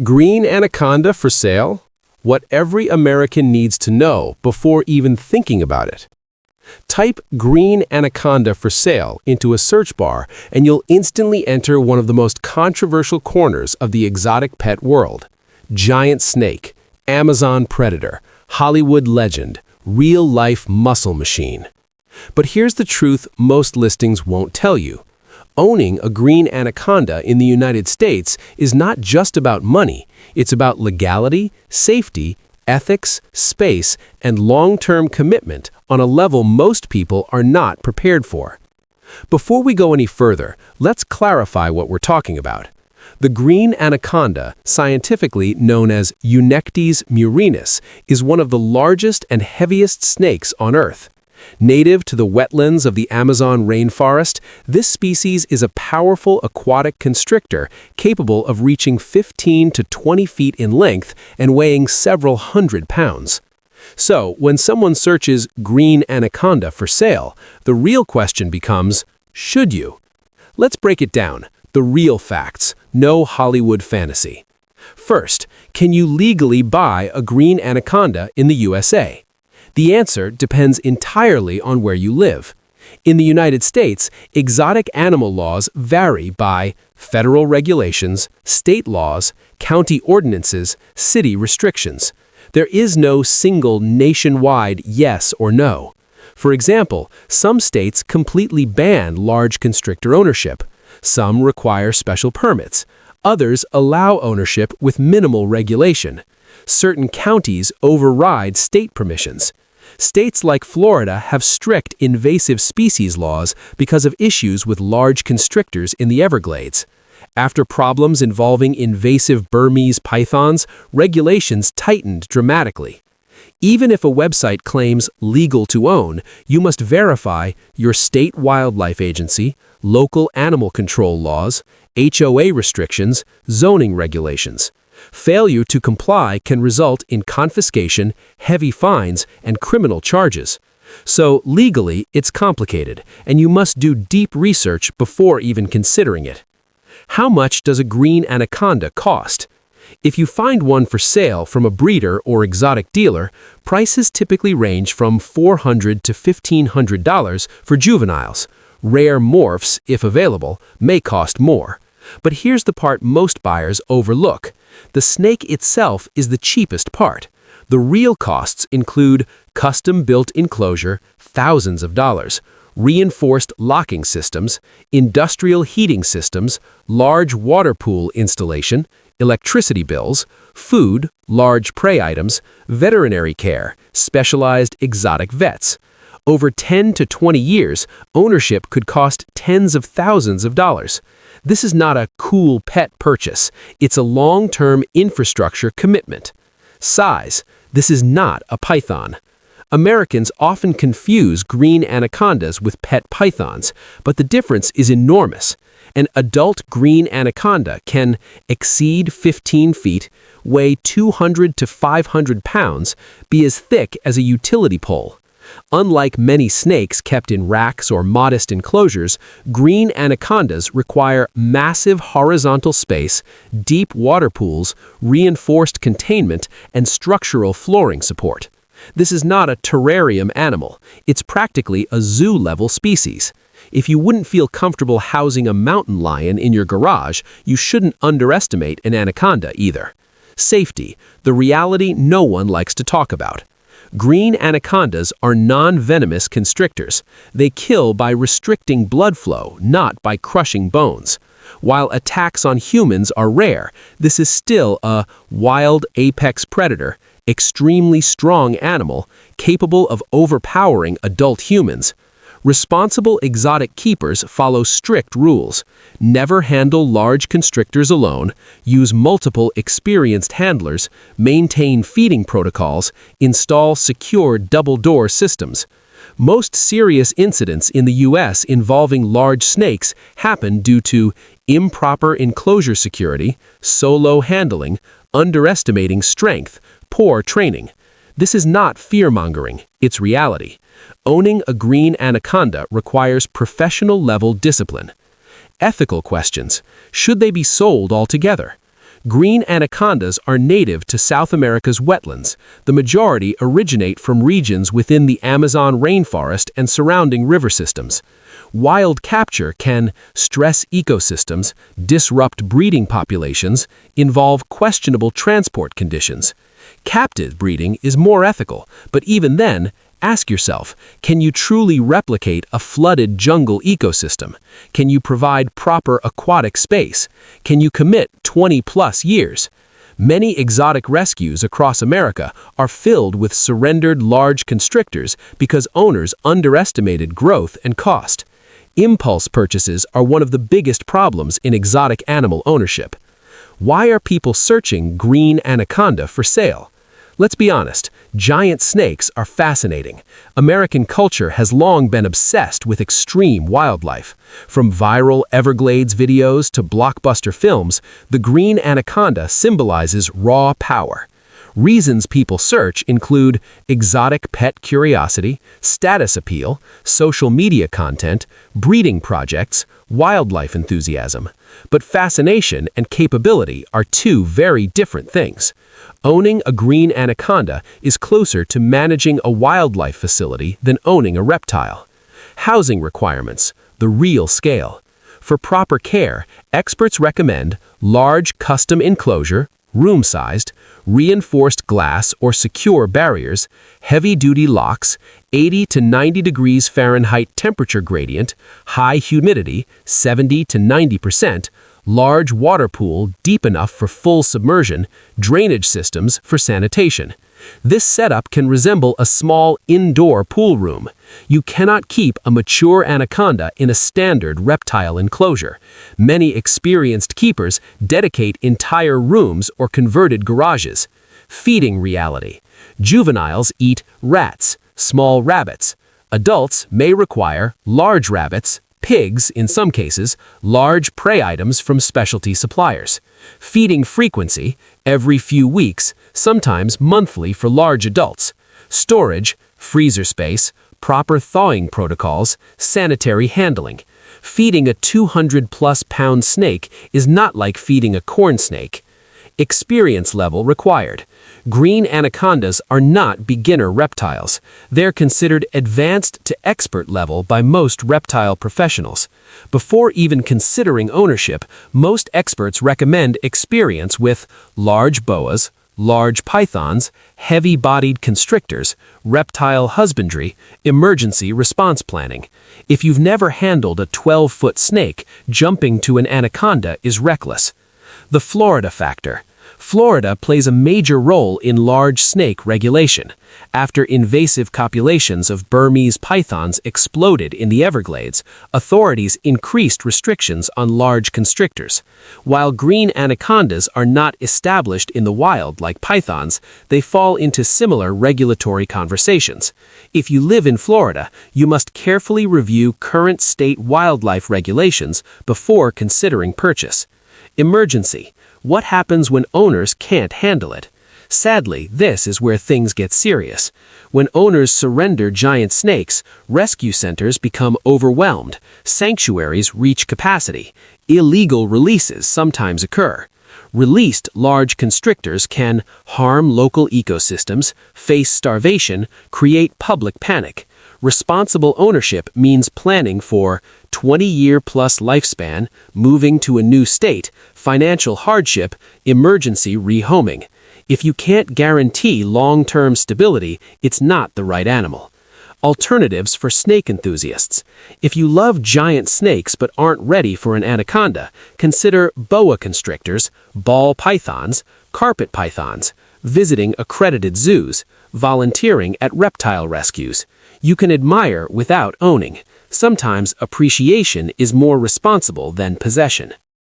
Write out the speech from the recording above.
Green anaconda for sale? What every American needs to know before even thinking about it. Type green anaconda for sale into a search bar and you'll instantly enter one of the most controversial corners of the exotic pet world. Giant snake, Amazon predator, Hollywood legend, real-life muscle machine. But here's the truth most listings won't tell you. Owning a green anaconda in the United States is not just about money, it's about legality, safety, ethics, space, and long-term commitment on a level most people are not prepared for. Before we go any further, let's clarify what we're talking about. The green anaconda, scientifically known as Eunectes murinus, is one of the largest and heaviest snakes on Earth. Native to the wetlands of the Amazon rainforest, this species is a powerful aquatic constrictor capable of reaching 15 to 20 feet in length and weighing several hundred pounds. So, when someone searches green anaconda for sale, the real question becomes, should you? Let's break it down. The real facts, no Hollywood fantasy. First, can you legally buy a green anaconda in the USA? The answer depends entirely on where you live. In the United States, exotic animal laws vary by federal regulations, state laws, county ordinances, city restrictions. There is no single nationwide yes or no. For example, some states completely ban large constrictor ownership. Some require special permits. Others allow ownership with minimal regulation. Certain counties override state permissions. States like Florida have strict invasive species laws because of issues with large constrictors in the Everglades. After problems involving invasive Burmese pythons, regulations tightened dramatically. Even if a website claims legal to own, you must verify your state wildlife agency, local animal control laws, HOA restrictions, zoning regulations. Failure to comply can result in confiscation, heavy fines, and criminal charges. So legally, it's complicated, and you must do deep research before even considering it. How much does a green anaconda cost? If you find one for sale from a breeder or exotic dealer, prices typically range from $400 to $1,500 for juveniles. Rare morphs, if available, may cost more. But here's the part most buyers overlook. The snake itself is the cheapest part. The real costs include custom-built enclosure, thousands of dollars, reinforced locking systems, industrial heating systems, large water pool installation, electricity bills, food, large prey items, veterinary care, specialized exotic vets. Over 10 to 20 years, ownership could cost tens of thousands of dollars. This is not a cool pet purchase. It's a long-term infrastructure commitment. Size. This is not a python. Americans often confuse green anacondas with pet pythons, but the difference is enormous. An adult green anaconda can exceed 15 feet, weigh 200 to 500 pounds, be as thick as a utility pole. Unlike many snakes kept in racks or modest enclosures, green anacondas require massive horizontal space, deep water pools, reinforced containment, and structural flooring support. This is not a terrarium animal. It's practically a zoo-level species. If you wouldn't feel comfortable housing a mountain lion in your garage, you shouldn't underestimate an anaconda either. Safety, the reality no one likes to talk about. Green anacondas are non-venomous constrictors. They kill by restricting blood flow, not by crushing bones. While attacks on humans are rare, this is still a wild apex predator, extremely strong animal, capable of overpowering adult humans. Responsible exotic keepers follow strict rules. Never handle large constrictors alone, use multiple experienced handlers, maintain feeding protocols, install secure double-door systems. Most serious incidents in the U.S. involving large snakes happen due to improper enclosure security, solo handling, underestimating strength, poor training. This is not fear-mongering, it's reality. Owning a green anaconda requires professional-level discipline. Ethical questions. Should they be sold altogether? Green anacondas are native to South America's wetlands. The majority originate from regions within the Amazon rainforest and surrounding river systems. Wild capture can stress ecosystems, disrupt breeding populations, involve questionable transport conditions. Captive breeding is more ethical, but even then, ask yourself, can you truly replicate a flooded jungle ecosystem? Can you provide proper aquatic space? Can you commit 20+ years? Many exotic rescues across America are filled with surrendered large constrictors because owners underestimated growth and cost. Impulse purchases are one of the biggest problems in exotic animal ownership. Why are people searching green anaconda for sale? Let's be honest, giant snakes are fascinating. American culture has long been obsessed with extreme wildlife. From viral Everglades videos to blockbuster films, the green anaconda symbolizes raw power. Reasons people search include exotic pet curiosity, status appeal, social media content, breeding projects, wildlife enthusiasm. But fascination and capability are two very different things. Owning a green anaconda is closer to managing a wildlife facility than owning a reptile. Housing requirements, the real scale. For proper care, experts recommend large custom enclosure, room-sized, reinforced glass or secure barriers, heavy-duty locks, 80 to 90 degrees Fahrenheit temperature gradient, high humidity, 70 to 90%, large water pool deep enough for full submersion, drainage systems for sanitation. This setup can resemble a small indoor pool room. You cannot keep a mature anaconda in a standard reptile enclosure. Many experienced keepers dedicate entire rooms or converted garages. Feeding reality. Juveniles eat rats, small rabbits. Adults may require large rabbits, pigs, in some cases, large prey items from specialty suppliers. Feeding frequency, every few weeks, sometimes monthly for large adults. Storage, freezer space, proper thawing protocols, sanitary handling. Feeding a 200+ pound snake is not like feeding a corn snake. Experience level required. Green anacondas are not beginner reptiles. They're considered advanced to expert level by most reptile professionals. Before even considering ownership, most experts recommend experience with large boas, large pythons, heavy-bodied constrictors, reptile husbandry, emergency response planning. If you've never handled a 12-foot snake, jumping to an anaconda is reckless. The Florida factor. Florida plays a major role in large snake regulation. After invasive copulations of Burmese pythons exploded in the Everglades, authorities increased restrictions on large constrictors. While green anacondas are not established in the wild like pythons, they fall into similar regulatory conversations. If you live in Florida, you must carefully review current state wildlife regulations before considering purchase. Emergency. What happens when owners can't handle it? Sadly, this is where things get serious. When owners surrender giant snakes, rescue centers become overwhelmed, sanctuaries reach capacity, illegal releases sometimes occur. Released large constrictors can harm local ecosystems, face starvation, create public panic. Responsible ownership means planning for 20-year-plus lifespan, moving to a new state, financial hardship, emergency rehoming. If you can't guarantee long-term stability, it's not the right animal. Alternatives for snake enthusiasts. If you love giant snakes but aren't ready for an anaconda, consider boa constrictors, ball pythons, carpet pythons, visiting accredited zoos, volunteering at reptile rescues. You can admire without owning. Sometimes appreciation is more responsible than possession.